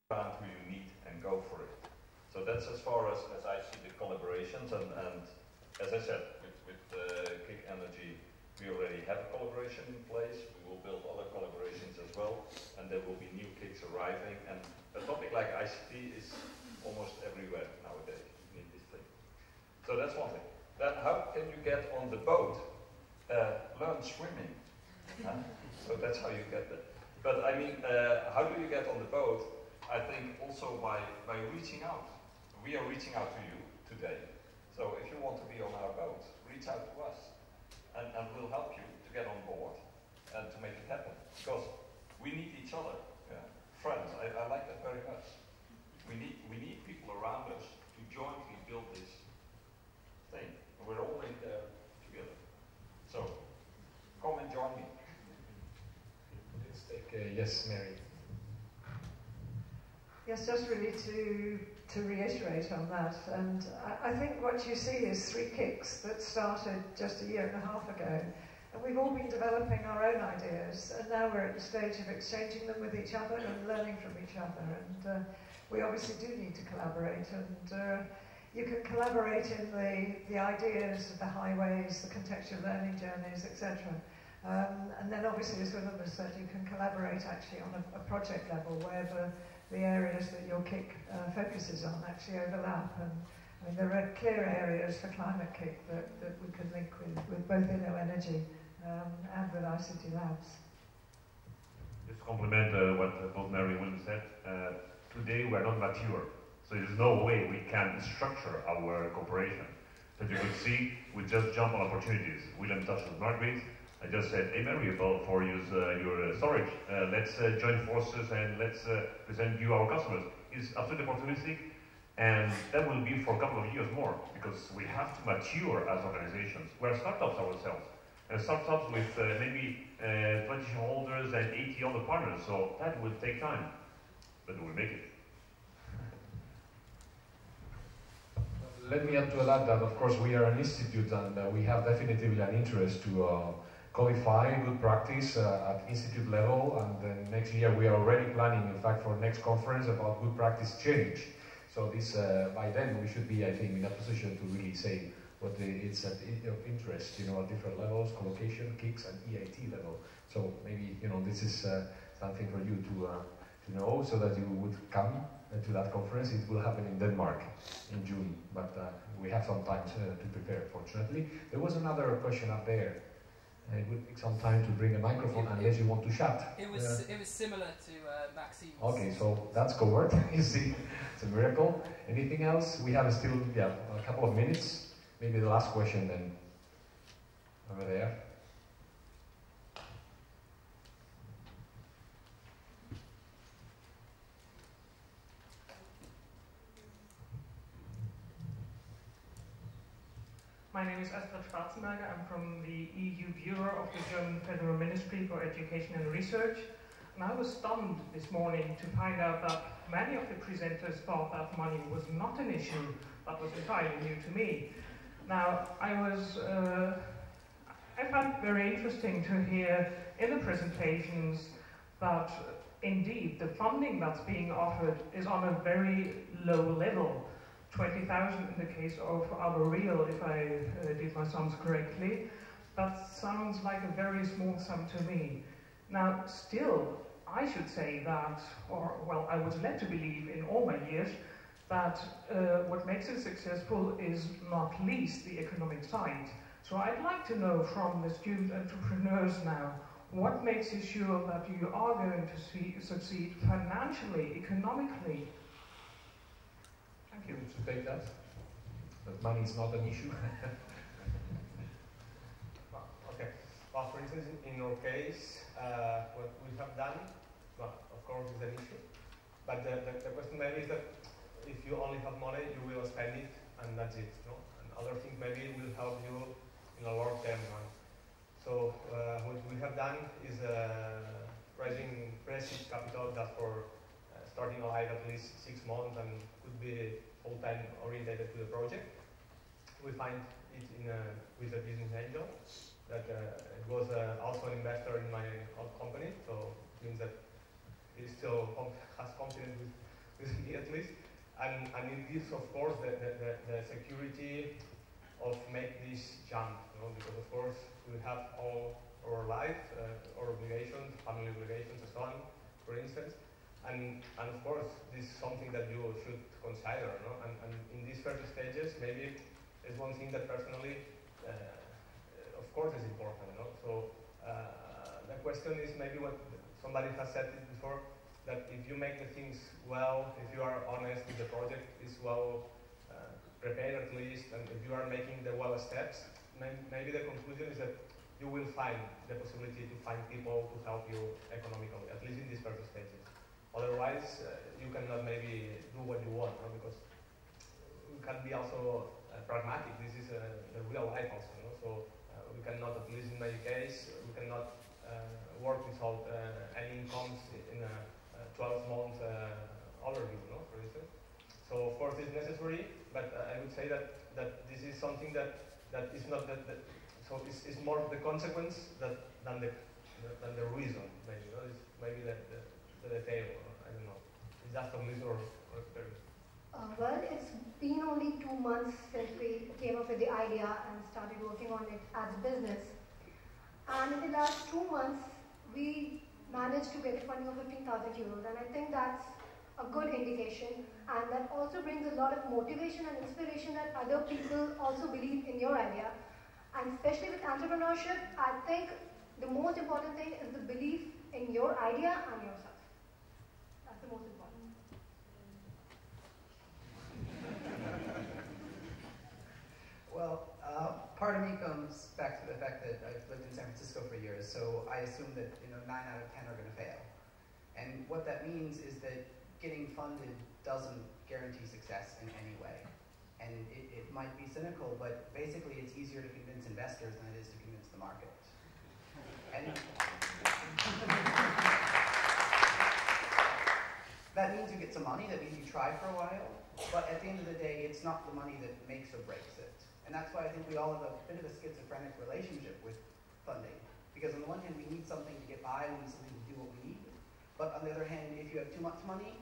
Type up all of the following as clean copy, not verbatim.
around who you need and go for it. So that's as far as I see the collaborations, and as I said, with KIC Energy, we already have a collaboration in place. We will build other collaborations as well, and there will be new KICs arriving. And a topic like ICT is almost everywhere nowadays. You need this thing. So that's one thing. Then how can you get on the boat? Learn swimming. Huh? So that's how you get there. But I mean, how do you get on the boat? I think also by reaching out. We are reaching out to you today. So if you want to be on our boat, reach out to us. And we'll help you to get on board and to make it happen. Because we need each other. Yeah? Friends, I like that very much. We need people around us to jointly build this thing. We're all in there together. So come and join me. Let's take yes, Mary. Yes, just really to reiterate on that, and I think what you see is 3 KICs that started just a year and a half ago, and we've all been developing our own ideas, and now we're at the stage of exchanging them with each other and learning from each other, and we obviously do need to collaborate, and you can collaborate in the ideas, the highways, the contextual learning journeys, etc. And then obviously, as Willem has said, you can collaborate actually on a project level where the areas that your KIC focuses on actually overlap. And I mean, there are clear areas for Climate-KIC that we could link with both InnoEnergy and with ICT Labs. Just to complement what both Mary and Willem said, today we are not mature, so there's no way we can structure our cooperation. So as you could see, we just jump on opportunities. Willem touched on Margaret. I just said, hey Mary, for your storage, let's join forces and let's present you our customers. It's absolutely opportunistic, and that will be for a couple of years more, because we have to mature as organizations. We're startups ourselves, and startups with maybe 20 shareholders and 80 other partners, so that will take time, but we'll make it. Let me add to that, of course we are an institute, and we have definitely an interest to codify good practice at institute level, and then next year we are already planning, in fact, for next conference about good practice change. So this, by then we should be, I think, in a position to really say what it's of interest, at different levels, collocation, KICs, and EIT level. So maybe, this is something for you to know, so that you would come to that conference. It will happen in Denmark in June, but we have some time to prepare, fortunately. There was another question up there. It would take some time to bring a microphone unless you want to chat. It was similar to Maxime's. Okay, so that's covered. You see, it's a miracle. Anything else? We have still a couple of minutes. Maybe the last question then. Over there. My name is Astrid Schwarzenberger. I'm from the EU Bureau of the German Federal Ministry for Education and Research. And I was stunned this morning to find out that many of the presenters thought that money was not an issue, but was entirely new to me. Now, I found it very interesting to hear in the presentations that indeed the funding that's being offered is on a very low level. 20,000 in the case of our real, if I did my sums correctly. That sounds like a very small sum to me. Now, still, I should say that, I was led to believe in all my years that what makes it successful is not least the economic side. So I'd like to know from the student entrepreneurs now, what makes you sure that you are going to succeed financially, economically? You to take that money is not an issue. Okay. Well, for instance, in our case, what we have done, well, of course, is an issue. But the question maybe is that if you only have money, you will spend it, and that's it. No? And other things maybe will help you in a long term. So what we have done is raising pre-seed capital just for starting alive at least 6 months, and could be full-time oriented to the project. We find it with a business angel that was also an investor in my old company, so it means that he still has confidence recently at least, and it gives, of course, the security of make this jump, you know, because of course we have all our life, our obligations, family obligations, and so on, for instance, and of course this is something that you should consider, no? And in these first stages, maybe it's one thing that personally, of course, is important, no? So the question is maybe what somebody has said it before, that if you make the things well, if you are honest with the project, is well prepared at least, and if you are making the well steps, maybe the conclusion is that you will find the possibility to find people to help you economically, at least in these first stages. Otherwise, you cannot maybe do what you want, no? Because we can be also pragmatic. This is the real life also, no? So we cannot, at least in my case, we cannot work without any incomes in a 12-month overview, no? For instance. So of course it's necessary, but I would say that this is something that is not so it's more the consequence than the reason, maybe. You know? It's maybe the detail. I don't know. Is that from this or experience? Well, it's been only 2 months since we came up with the idea and started working on it as a business. And in the last 2 months, we managed to get a funding of 15,000 euros, and I think that's a good indication, and that also brings a lot of motivation and inspiration that other people also believe in your idea. And especially with entrepreneurship, I think the most important thing is the belief in your idea and yourself. That's the most important. Well, part of me comes back to the fact that I've lived in San Francisco for years, so I assume that 9 out of 10 are going to fail. And what that means is that getting funded doesn't guarantee success in any way. And it might be cynical, but basically it's easier to convince investors than it is to convince the market. And that means you get some money, that means you try for a while, but at the end of the day, it's not the money that makes or breaks it. And that's why I think we all have a bit of a schizophrenic relationship with funding. Because on the one hand, we need something to get by, we need something to do what we need. But on the other hand, if you have too much money,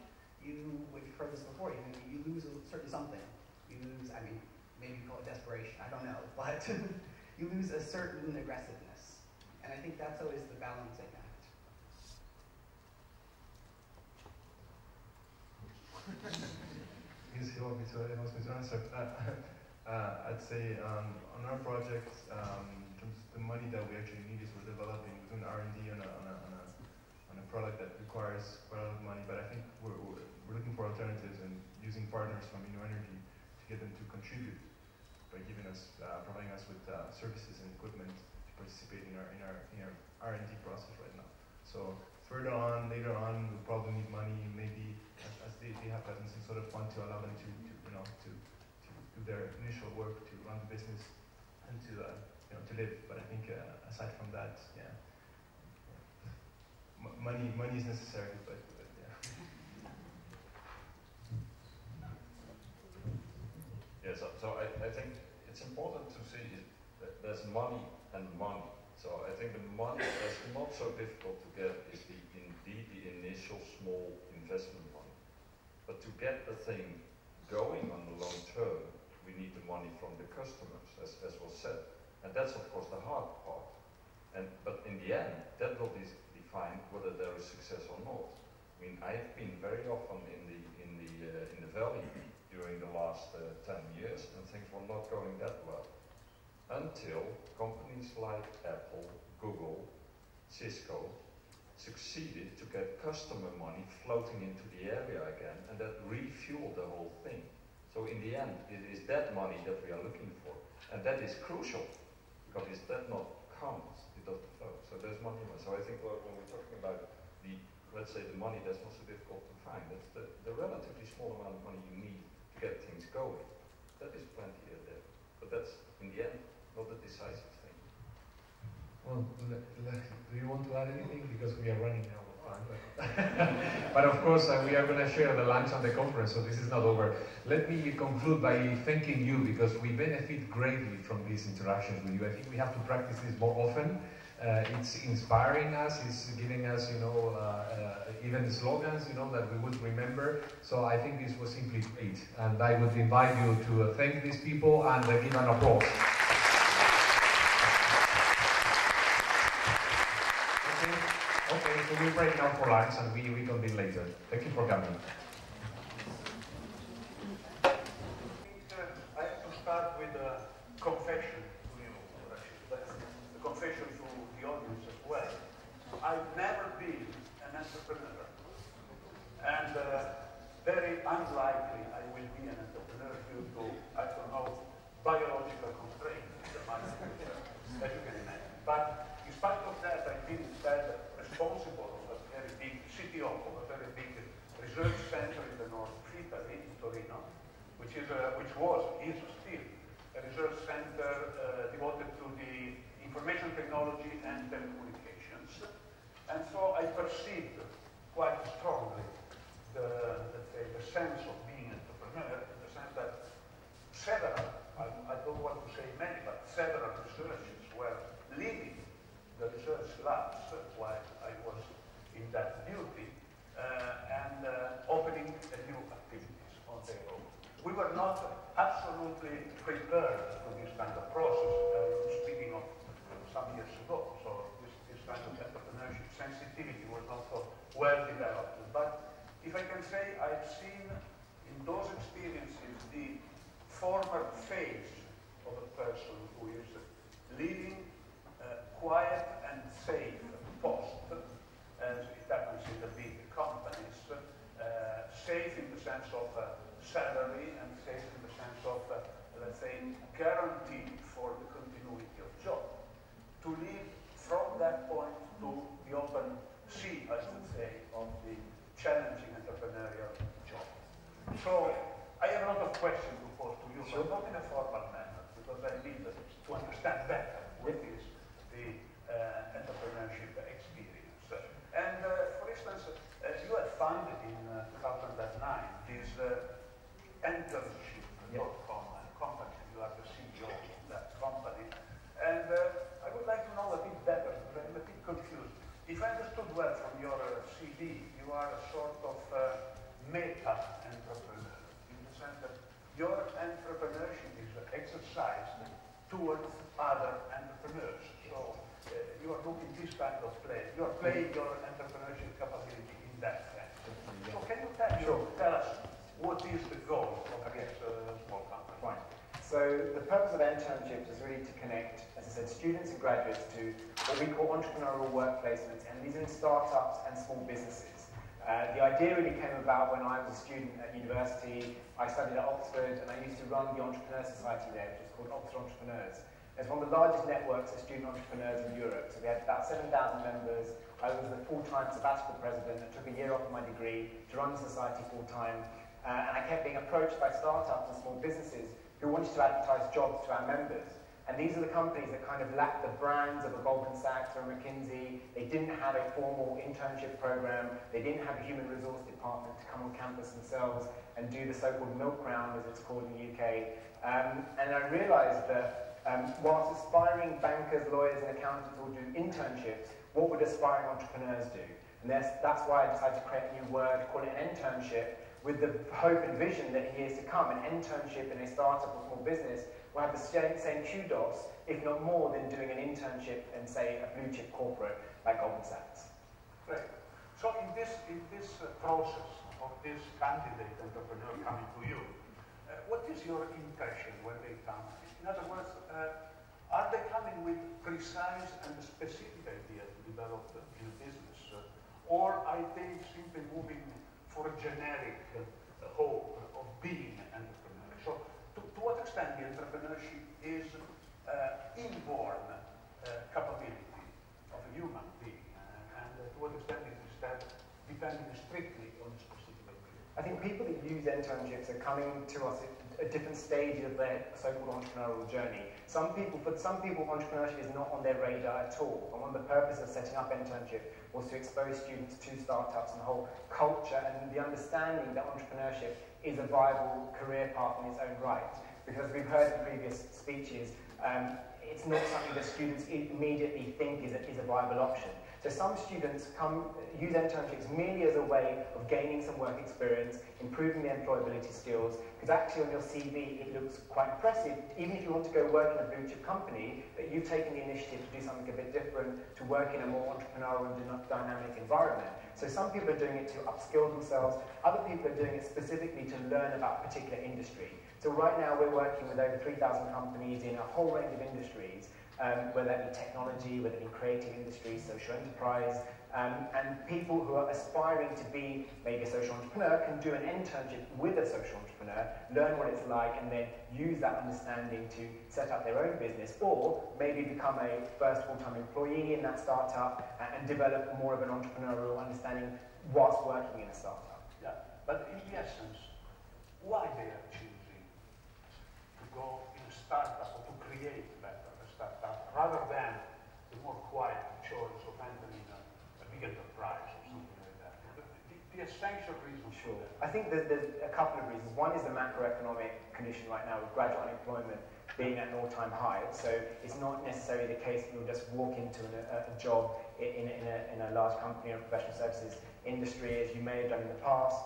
we've heard this before, you lose a certain something. You lose, I mean, maybe you call it desperation, I don't know, but you lose a certain aggressiveness. And I think that's always the balancing act. He wants me to answer. I'd say on our project, in terms of the money that we actually need is we're developing, we're doing R&D on a product that requires quite a lot of money, but I think we're looking for alternatives and using partners from InnoEnergy to get them to contribute by providing us with services and equipment to participate in our R&D process right now. So later on, we'll probably need money, maybe as they have presence some sort of fund to allow them to do their initial work, to run the business, and to live. But I think aside from that, yeah, money is necessary, but yeah. Yeah, so I think it's important to see that there's money and money. So I think the money that's not so difficult to get is indeed the initial small investment money. But to get the thing going on the long term, we need the money from the customers, as was said. And that's of course the hard part. But in the end, that will define whether there is success or not. I mean, I've been very often in the valley during the last 10 years, and things were not going that well. Until companies like Apple, Google, Cisco succeeded to get customer money floating into the area again, and that refueled the whole thing. So in the end, it is that money that we are looking for, and that is crucial, because if that not comes, it doesn't flow. So there's money. So I think when we're talking about let's say the money that's not so difficult to find, that's the relatively small amount of money you need to get things going. That is plenty there, but that's in the end not the decisive thing. Well, do you want to add anything? Because we are running out of time. But of course, we are going to share the lunch on the conference, so this is not over. Let me conclude by thanking you, because we benefit greatly from these interactions with you. I think we have to practice this more often. It's inspiring us, it's giving us, even slogans, that we would remember. So I think this was simply great. And I would invite you to thank these people and give an applause. Okay, so we break now for lunch and we reconvene later. Thank you for coming. I have to start with a confession to you, Rashid. A confession to the audience as well. I've never been an entrepreneur. And very unlikely I will be an entrepreneur due to, I don't know, biological constraints in my future, as you can imagine. But in spite of that, I've been instead responsible of a very big CTO, of a very big research center in the north of Italy, in Torino, which is still a research center devoted to the information technology and telecommunications. And so I perceived quite strongly the sense of being an entrepreneur, in the sense that several, I don't want to say many, but several researchers were leading the research labs while I was in that duty and opening new activities on their own. We were not absolutely prepared for this kind of process, speaking of some years ago, so this kind of entrepreneurship sensitivity was not so well developed. But if I can say, I've seen in those experiences the former phase of a person who is leading quiet and safe post, as it happens in the big companies, safe in the sense of salary and safe in the sense of, let's say, guarantee for the continuity of job. To lead from that point to the open sea, I should say, of the challenging entrepreneurial job. So, I have a lot of questions to pose to you, but not in a formal manner, because I need to understand better what is the entrepreneurship experience. And for instance, you have founded in 2009 this internship.com company. You are the CEO of that company. And I would like to know a bit better, because I'm a bit confused. If I understood well from your CV, you are a sort of meta-entrepreneur, in the sense that your entrepreneurship is exercised towards other entrepreneurs. So you are looking this kind of play. You are playing your entrepreneurship capability in that sense. So can you tell us what is the goal of this small company? Fine. So the purpose of internships is really to connect, as I said, students and graduates to what we call entrepreneurial work placements, and these are in startups and small businesses. The idea really came about when I was a student at university. I studied at Oxford, and I used to run the Entrepreneur Society there, which is called Oxford Entrepreneurs. It's one of the largest networks of student entrepreneurs in Europe. So we had about 7,000 members. I was the full-time sabbatical president. I took a year off of my degree to run the society full-time. And I kept being approached by startups and small businesses who wanted to advertise jobs to our members. And these are the companies that kind of lacked the brands of a Goldman Sachs or a McKinsey. They didn't have a formal internship program. They didn't have a human resource department to come on campus themselves and do the so-called milk round, as it's called in the UK. And I realized that whilst aspiring bankers, lawyers, and accountants all do internships, what would aspiring entrepreneurs do? And that's why I decided to create a new word, call it an internship, with the hope and vision that in years to come, an internship in a startup or small business will have the same kudos, if not more, than doing an internship in, say, a blue chip corporate like Goldman Sachs. Great. So in this process of this candidate entrepreneur coming to you, what is your impression when they come? In other words, are they coming with precise and specific ideas to develop in business, or are they simply moving for a generic hope of being an entrepreneur? So, to what extent the entrepreneurship is inborn capability of a human being, and to what extent it is instead depending strictly on a specific ability? I think people that use internships are coming to us at different stages of their so-called entrepreneurial journey. For some people, entrepreneurship is not on their radar at all. And one of the purposes of setting up internship was to expose students to startups and the whole culture and the understanding that entrepreneurship is a viable career path in its own right. Because as we've heard in previous speeches, it's not something that students immediately think is a viable option. So some students use internships merely as a way of gaining some work experience, improving their employability skills, because actually on your CV it looks quite impressive, even if you want to go work in a blue chip company, that you've taken the initiative to do something a bit different, to work in a more entrepreneurial and dynamic environment. So some people are doing it to upskill themselves, other people are doing it specifically to learn about a particular industry. So right now we're working with over 3,000 companies in a whole range of industries, whether that be technology, whether it be creative industries, social enterprise, and people who are aspiring to be maybe a social entrepreneur can do an internship with a social entrepreneur, learn what it's like, and then use that understanding to set up their own business, or maybe become a first full-time employee in that startup and develop more of an entrepreneurial understanding whilst working in a startup. Yeah, but in the essence, why they are choosing to go in a startup or to create a startup rather than the more quiet choice of entering a big enterprise or something like that? The essential reason. Sure. I think there's a couple of reasons. One is the macroeconomic condition right now with graduate unemployment being at an all-time high. So it's not necessarily the case that you'll just walk into a job in a large company or professional services industry as you may have done in the past.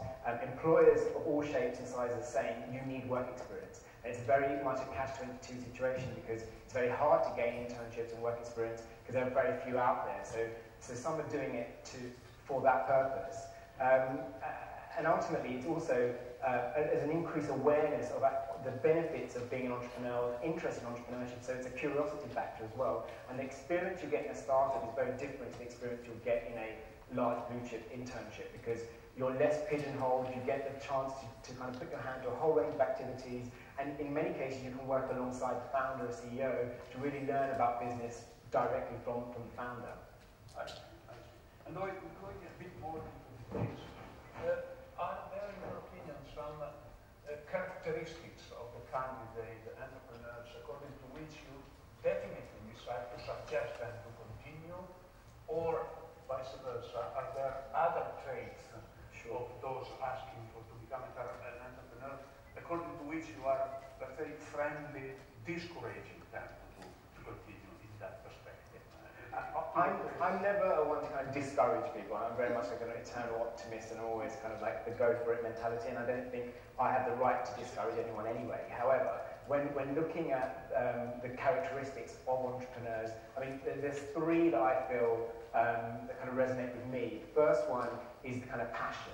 Employers of all shapes and sizes are saying you need work experience. And it's very much a catch-22 situation because it's very hard to gain internships and work experience because there are very few out there. So some are doing it for that purpose. And ultimately, it's also as an increased awareness of the benefits of being an entrepreneur, interest in entrepreneurship, so it's a curiosity factor as well. And the experience you get in a startup is very different to the experience you'll get in a large blue chip internship because you're less pigeonholed, you get the chance to kind of put your hand to a whole range of activities, and in many cases you can work alongside the founder or CEO to really learn about business directly from the founder. I see. And going a bit more into this, are there, in your opinion, some characteristics of the candidate entrepreneurs according to which you definitely decide to suggest them to continue, or vice versa? Are there other traits of those asking to become an entrepreneur according to which you are, let's say, friendly, discouraging them to continue in that perspective? I'm never one to kind of discourage people. I'm very much like an eternal optimist and always kind of like the go for it mentality, and I don't think I have the right to discourage anyone anyway. However, when looking at the characteristics of entrepreneurs, I mean, there's three that I feel that kind of resonate with me. The first one is the kind of passion.